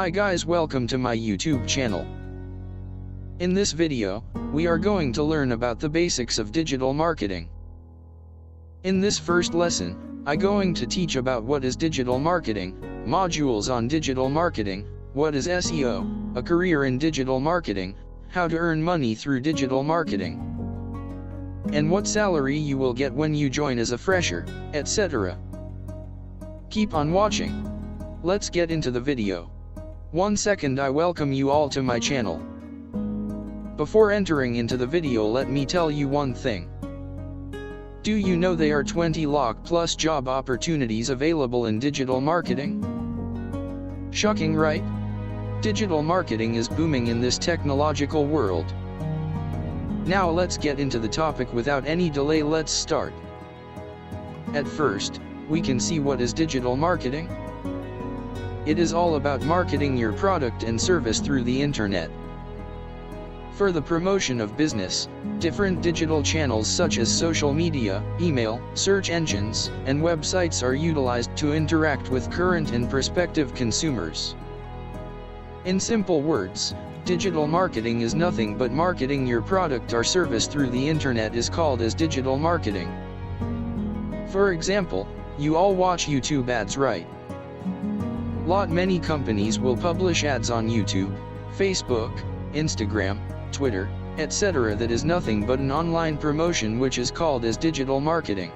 Hi guys, welcome to my YouTube channel. In this video, we are going to learn about the basics of digital marketing. In this first lesson, I'm going to teach about what is digital marketing, modules on digital marketing, what is SEO, a career in digital marketing, how to earn money through digital marketing, and what salary you will get when you join as a fresher, etc. Keep on watching. Let's get into the video. 1 second, I welcome you all to my channel. Before entering into the video, let me tell you one thing. Do you know there are 20 lakh plus job opportunities available in digital marketing? Shocking, right? Digital marketing is booming in this technological world. Now let's get into the topic without any delay. Let's start. At first, we can see what is digital marketing. It is all about marketing your product and service through the internet. For the promotion of business, different digital channels such as social media, email, search engines, and websites are utilized to interact with current and prospective consumers. In simple words, digital marketing is nothing but marketing your product or service through the internet is called as digital marketing. For example, you all watch YouTube ads, right? Many companies will publish ads on YouTube, Facebook, Instagram, Twitter, etc. That is nothing but an online promotion which is called as digital marketing.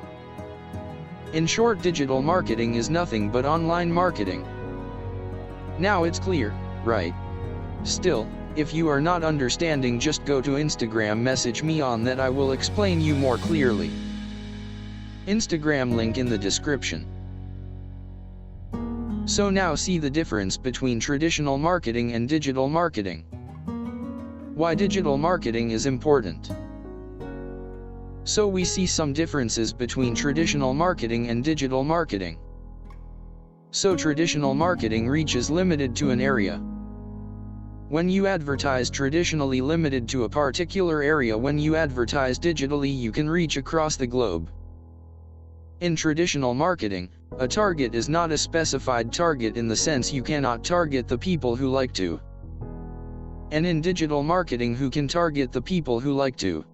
In short, digital marketing is nothing but online marketing. Now it's clear, right? Still, if you are not understanding, just go to Instagram, message me on that, I will explain you more clearly. Instagram link in the description. So now see the difference between traditional marketing and digital marketing. Why digital marketing is important. So we see some differences between traditional marketing and digital marketing. So traditional marketing reach is limited to an area. When you advertise traditionally limited to a particular area, when you advertise digitally you can reach across the globe. In traditional marketing, a target is not a specified target in the sense you cannot target the people who like to. And in digital marketing, who can target the people who like to.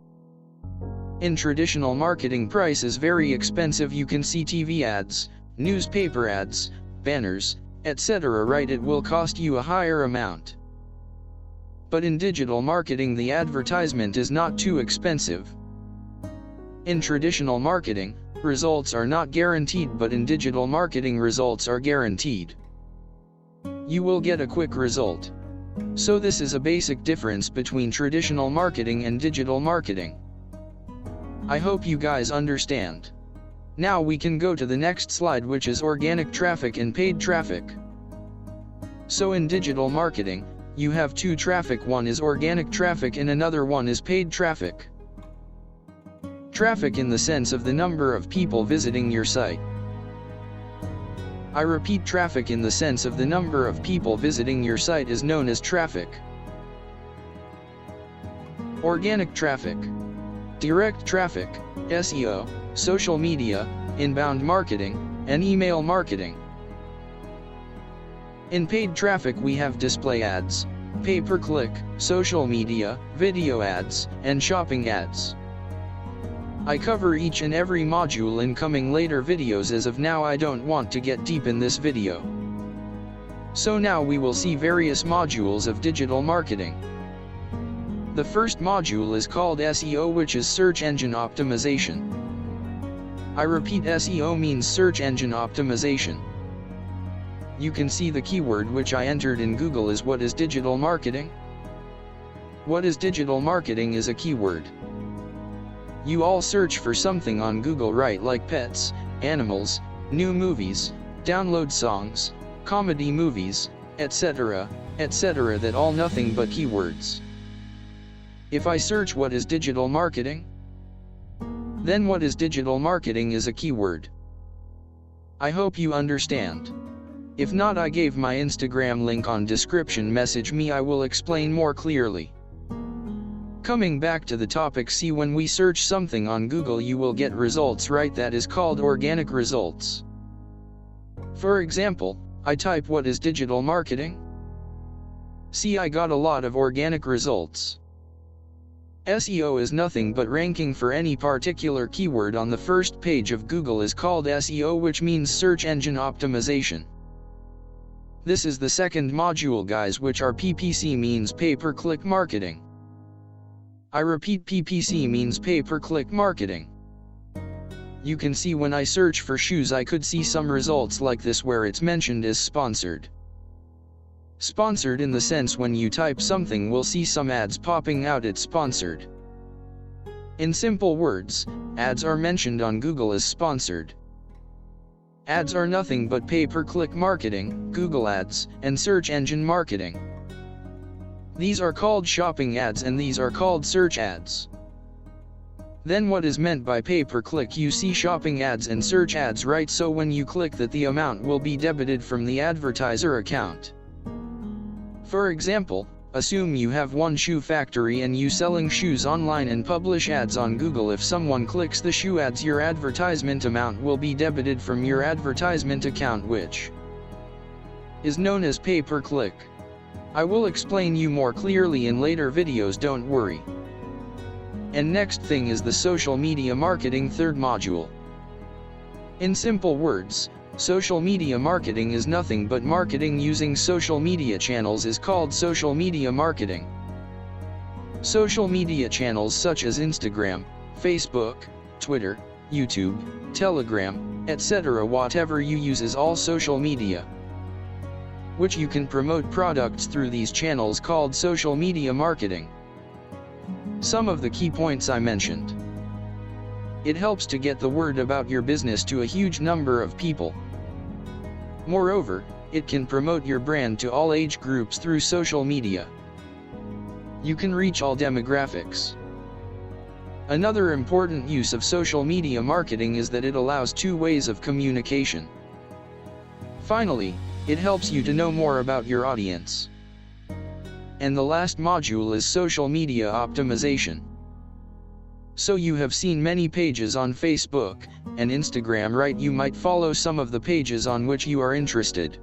In traditional marketing, price is very expensive. You can see TV ads, newspaper ads, banners, etc. Right? It will cost you a higher amount. But in digital marketing, the advertisement is not too expensive. In traditional marketing, results are not guaranteed, but in digital marketing results are guaranteed. You will get a quick result. So this is a basic difference between traditional marketing and digital marketing. I hope you guys understand. Now we can go to the next slide, which is organic traffic and paid traffic. So in digital marketing, you have two traffic, one is organic traffic and another one is paid traffic. Traffic in the sense of the number of people visiting your site. I repeat, traffic in the sense of the number of people visiting your site is known as traffic. Organic traffic, direct traffic, SEO, social media, inbound marketing, and email marketing. In paid traffic we have display ads, pay-per-click, social media, video ads, and shopping ads. I cover each and every module in coming later videos. As of now I don't want to get deep in this video. So now we will see various modules of digital marketing. The first module is called SEO, which is search engine optimization. I repeat, SEO means search engine optimization. You can see the keyword which I entered in Google is what is digital marketing. What is digital marketing is a keyword. You all search for something on Google, right? Like pets, animals, new movies, download songs, comedy movies, etc., etc. That all nothing but keywords. If I search what is digital marketing, then what is digital marketing is a keyword. I hope you understand. If not, I gave my Instagram link on description, message me, I will explain more clearly. Coming back to the topic, see, when we search something on Google you will get results, right? That is called organic results. For example, I type what is digital marketing, See, I got a lot of organic results. SEO is nothing but ranking for any particular keyword on the first page of Google is called SEO, which means search engine optimization. This is the second module, guys, which are PPC, means pay-per-click marketing. I repeat, PPC means pay-per-click marketing. You can see when I search for shoes, I could see some results like this where it's mentioned as sponsored. Sponsored in the sense when you type something, we'll see some ads popping out, it's sponsored. In simple words, ads are mentioned on Google as sponsored. Ads are nothing but pay-per-click marketing, Google ads, and search engine marketing. These are called shopping ads and these are called search ads. Then what is meant by pay-per-click? You see shopping ads and search ads, right? So when you click that, the amount will be debited from the advertiser account. For example, assume you have one shoe factory and you selling shoes online and publish ads on Google. If someone clicks the shoe ads, your advertisement amount will be debited from your advertisement account, which is known as pay-per-click. I will explain you more clearly in later videos, don't worry. And next thing is the social media marketing, third module. In simple words, social media marketing is nothing but marketing using social media channels is called social media marketing. Social media channels such as Instagram, Facebook, Twitter, YouTube, Telegram, etc. Whatever you use is all social media, which you can promote products through these channels called social media marketing. Some of the key points I mentioned. It helps to get the word about your business to a huge number of people. Moreover, it can promote your brand to all age groups through social media. You can reach all demographics. Another important use of social media marketing is that it allows two ways of communication. Finally, it helps you to know more about your audience. And the last module is social media optimization. So you have seen many pages on Facebook and Instagram, right? You might follow some of the pages on which you are interested.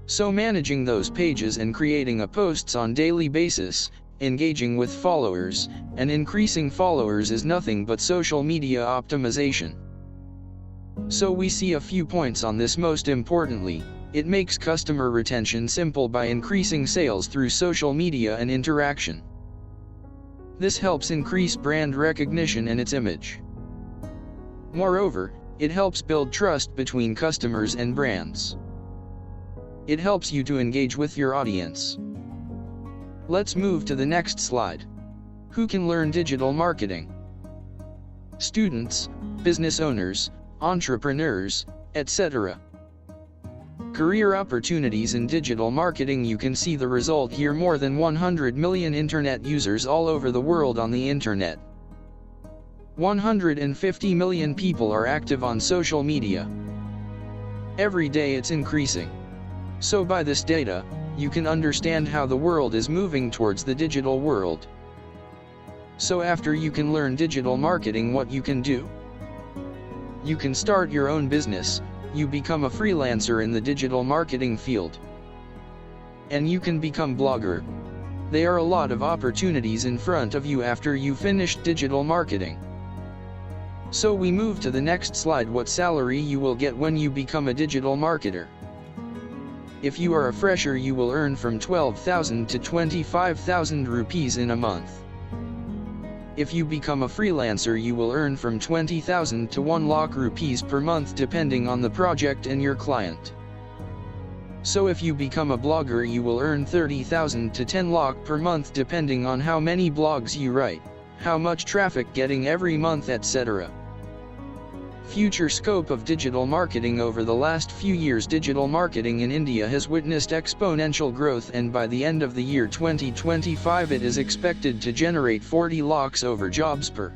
So managing those pages and creating a posts on daily basis, engaging with followers, and increasing followers is nothing but social media optimization. So we see a few points on this. Most importantly, it makes customer retention simple by increasing sales through social media and interaction. This helps increase brand recognition and its image. Moreover, it helps build trust between customers and brands. It helps you to engage with your audience. Let's move to the next slide. Who can learn digital marketing? Students, business owners, entrepreneurs, etc. Career opportunities in digital marketing. You can see the result here. More than 100 million internet users all over the world on the internet. 150 million people are active on social media. Every day it's increasing. So by this data, you can understand how the world is moving towards the digital world. So after you can learn digital marketing, what you can do? You can start your own business. You become a freelancer in the digital marketing field. And you can become blogger. There are a lot of opportunities in front of you after you finish digital marketing. So we move to the next slide. What salary you will get when you become a digital marketer? If you are a fresher, you will earn from 12,000 to 25,000 rupees in a month. If you become a freelancer, you will earn from 20,000 to 1 lakh rupees per month depending on the project and your client. So if you become a blogger, you will earn 30,000 to 10 lakh per month depending on how many blogs you write, how much traffic getting every month, etc. Future scope of digital marketing. Over the last few years, digital marketing in India has witnessed exponential growth, and by the end of the year 2025 it is expected to generate 40 lakhs over jobs per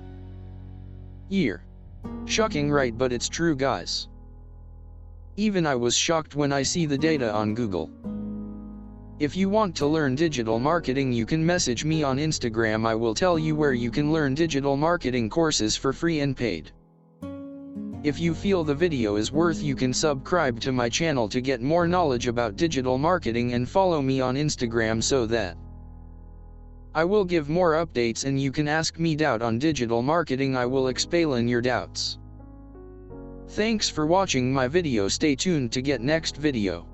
year. Shocking, right? But it's true, guys. Even I was shocked when I see the data on Google. If you want to learn digital marketing, you can message me on Instagram. I will tell you where you can learn digital marketing courses for free and paid. If you feel the video is worth, you can subscribe to my channel to get more knowledge about digital marketing and follow me on Instagram so that I will give more updates and you can ask me doubt on digital marketing. I will explain your doubts. Thanks for watching my video. Stay tuned to get next video.